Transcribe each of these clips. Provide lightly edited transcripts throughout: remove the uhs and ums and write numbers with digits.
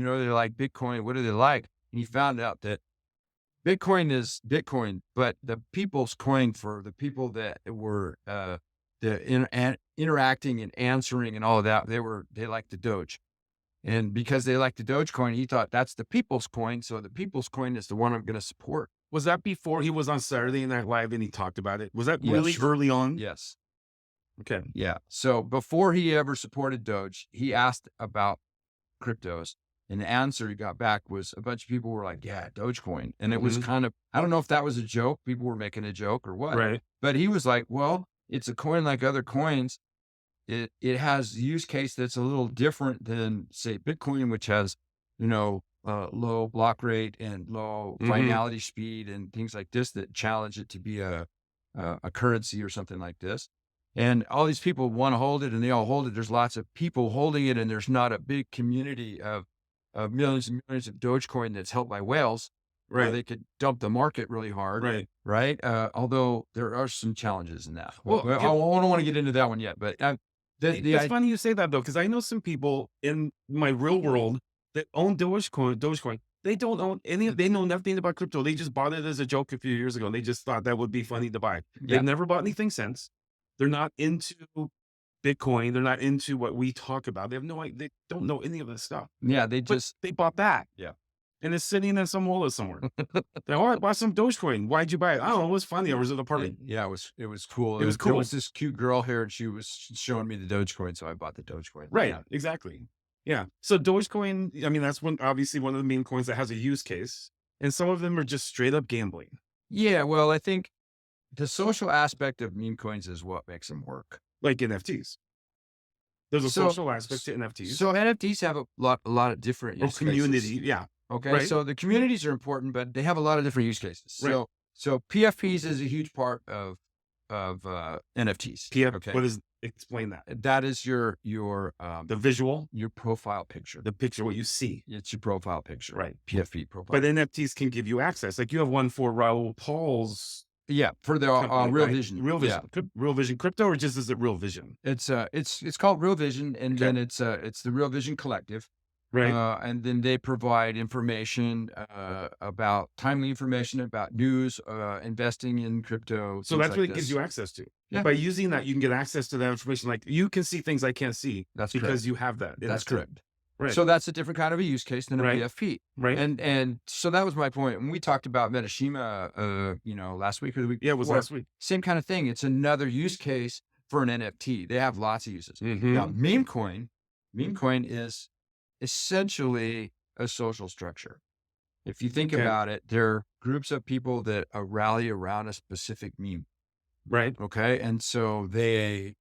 they like Bitcoin. What do they like? And he found out that Bitcoin is Bitcoin, but the people's coin for the people that were interacting and answering and all of that, they liked the Doge. And because they like the Dogecoin, he thought that's the people's coin. So the people's coin is the one I'm going to support. Was that before he was on Saturday Night Live and he talked about it? Was that really Yes. early on? Yes. Okay. Yeah. So before he ever supported Doge, he asked about cryptos. And the answer he got back was a bunch of people were like, yeah, Dogecoin. And it was kind of, I don't know if that was a joke. People were making a joke or what. Right. But he was like, well, it's a coin like other coins. It has use case that's a little different than, say, Bitcoin, which has, low block rate and low finality speed and things like this that challenge it to be a currency or something like this. And all these people want to hold it and they all hold it. There's lots of people holding it and there's not a big community of millions and millions of Dogecoin that's held by whales. Where they could dump the market really hard. Right. Although there are some challenges in that. Well, I don't want to get into that one yet, but it's funny you say that though, because I know some people in my real world that own Dogecoin. They don't own they know nothing about crypto. They just bought it as a joke a few years ago. And they just thought that would be funny to buy. They've never bought anything since. They're not into Bitcoin. They're not into what we talk about. They have no idea. They don't know any of this stuff. Yeah. They bought that. Yeah. And it's sitting in some wallet somewhere. All right, buy some Dogecoin. Why'd you buy it? I don't know. It was funny. I was at the party. Yeah, it was cool. It was cool. There was this cute girl here and she was showing me the Dogecoin. So I bought the Dogecoin. Right. Yeah. Exactly. Yeah. So Dogecoin, I mean, that's obviously one of the main coins that has a use case. And some of them are just straight up gambling. Yeah. Well, I think the social aspect of meme coins is what makes them work. Like NFTs. There's a social aspect to NFTs. So NFTs have a lot of different use community. cases. Yeah. Okay. Right. So the communities are important, but they have a lot of different use cases. Right. So PFPs is a huge part of NFTs. Okay. What is, explain that? That is your the visual, your profile picture, the picture, what you see. It's your profile picture. Right. PFP profile. But NFTs can give you access. Like you have one for Raoul Paul's. Yeah. For the Real Vision. Real Vision. Yeah. Real Vision crypto, or just is it Real Vision? It's called Real Vision. And then it's the Real Vision Collective. Right. And then they provide information timely information about news, investing in crypto. So that's what it gives you access to. Yeah. By using that, you can get access to that information. Like you can see things I can't see. That's because correct. you have that. That's correct. Right. So that's a different kind of a use case than a PFP. Right. And so that was my point. When we talked about Metashima, last week or the week. Yeah, it was last week. Same kind of thing. It's another use case for an NFT. They have lots of uses. Now, meme coin is essentially a social structure. If you think about it, they're groups of people that rally around a specific meme. Right. Okay. And so they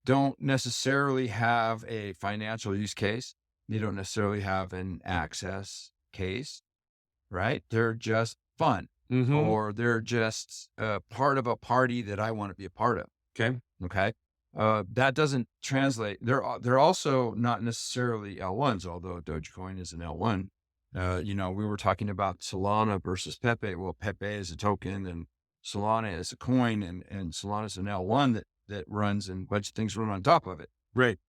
don't necessarily have a financial use case. They don't necessarily have an access case, right? They're just fun or they're just part of a party that I want to be a part of. Okay. That doesn't translate. They're also not necessarily L1s, although Dogecoin is an L1. We were talking about Solana versus Pepe. Well, Pepe is a token and Solana is a coin, and Solana is an L1 that runs and a bunch of things run on top of it. Right.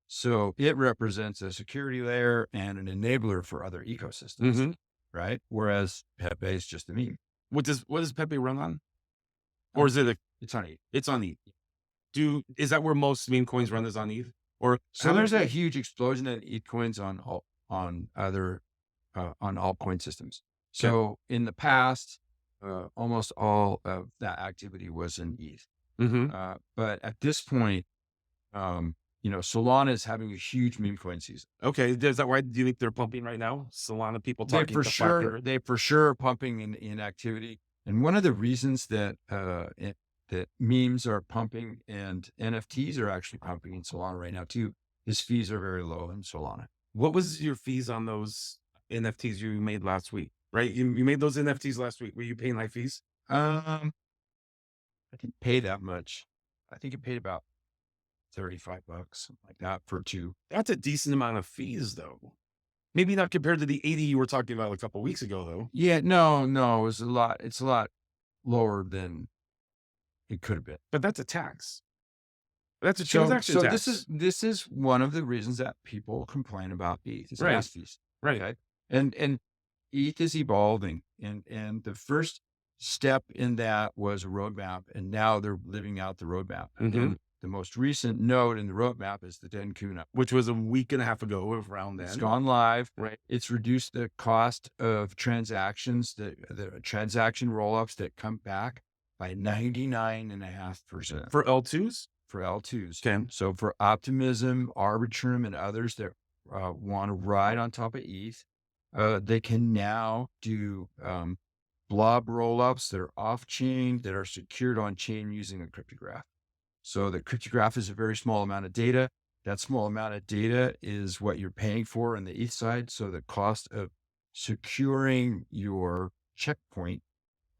So it represents a security layer and an enabler for other ecosystems, right? Whereas Pepe is just a meme. What does Pepe run on? Or is it it's on ETH. It's on ETH. Is that where most meme coins run, is on ETH? Or so there's a huge explosion in ETH coins on other on altcoin systems. So in the past, almost all of that activity was in ETH. But at this point, Solana is having a huge meme coin season. Okay. Is that why do you think they're pumping right now? Solana people talking they for sure are pumping in activity. And one of the reasons that memes are pumping and NFTs are actually pumping in Solana right now too, is fees are very low in Solana. What was your fees on those NFTs you made last week? Right? You made those NFTs last week. Were you paying high fees? I didn't pay that much. I think it paid about $35, something like that for two. That's a decent amount of fees though. Maybe not compared to the 80 you were talking about a couple of weeks ago though. Yeah, no, it was a lot. It's a lot lower than it could have been. But that's a tax. That's a So, transaction so tax. this is one of the reasons that people complain about ETH is Right. gas fees. Right. Okay, and ETH is evolving, and the first step in that was a roadmap, and now they're living out the roadmap. Hmm. And the most recent node in the roadmap is the Denku node. Which was a week and a half ago around It's then. gone live. Right. It's reduced the cost of transactions, the transaction rollups that come back by 99.5% For L2s? for L2s. Okay. So for Optimism, Arbitrum, and others that want to ride on top of ETH, they can now do blob rollups that are off chain, that are secured on chain using a cryptograph. So the cryptograph is a very small amount of data. That small amount of data is what you're paying for on the ETH side. So the cost of securing your checkpoint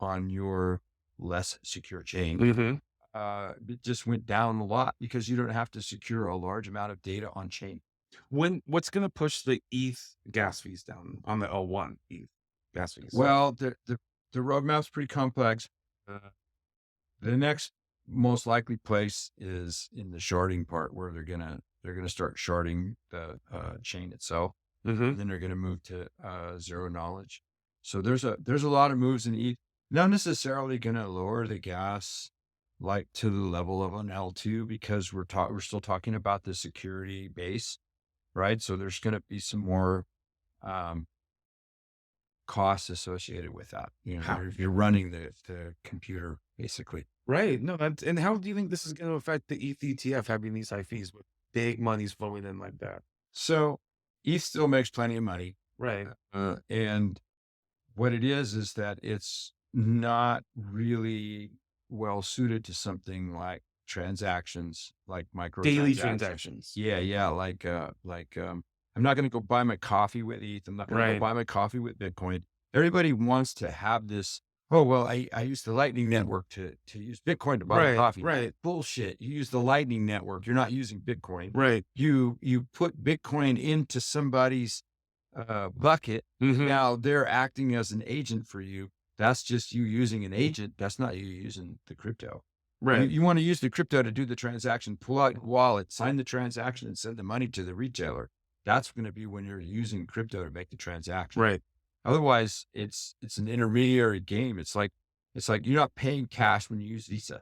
on your less secure chain, Hmm. it just went down a lot because you don't have to secure a large amount of data on chain. What's going to push the ETH gas fees down on the L1 ETH gas fees? Well, the roadmap's pretty complex. Uh, the next most likely place is in the sharding part, where they're gonna start sharding the chain itself, Hmm. and then they're gonna move to zero knowledge. So there's a lot of moves in ETH. Not necessarily gonna lower the gas like to the level of an L2, because we're still talking about the security base, right? So there's gonna be some more um, costs associated with that. You know, How? you're running the computer basically. Right. No, that's, and how do you think this is going to affect the ETH ETF having these high fees with big monies flowing in like that? So ETH still makes plenty of money. Right. And what it is that it's not really well suited to something like transactions, like Daily microtransactions. transactions. Yeah, yeah. I'm not going to go buy my coffee with ETH. I'm not going to go Right. buy my coffee with Bitcoin. Everybody wants to have this. Oh, well, I use the Lightning Network to use Bitcoin to buy my Right. coffee. Right. Bullshit. You use the Lightning Network. You're not using Bitcoin. Right. You put Bitcoin into somebody's bucket. Hmm. Now they're acting as an agent for you. That's just you using an agent. That's not you using the crypto. Right. You want to use the crypto to do the transaction, pull out your wallet, sign the transaction, and send the money to the retailer. That's going to be when you're using crypto to make the transaction. Right. Otherwise, it's an intermediary game. It's like you're not paying cash when you use Visa.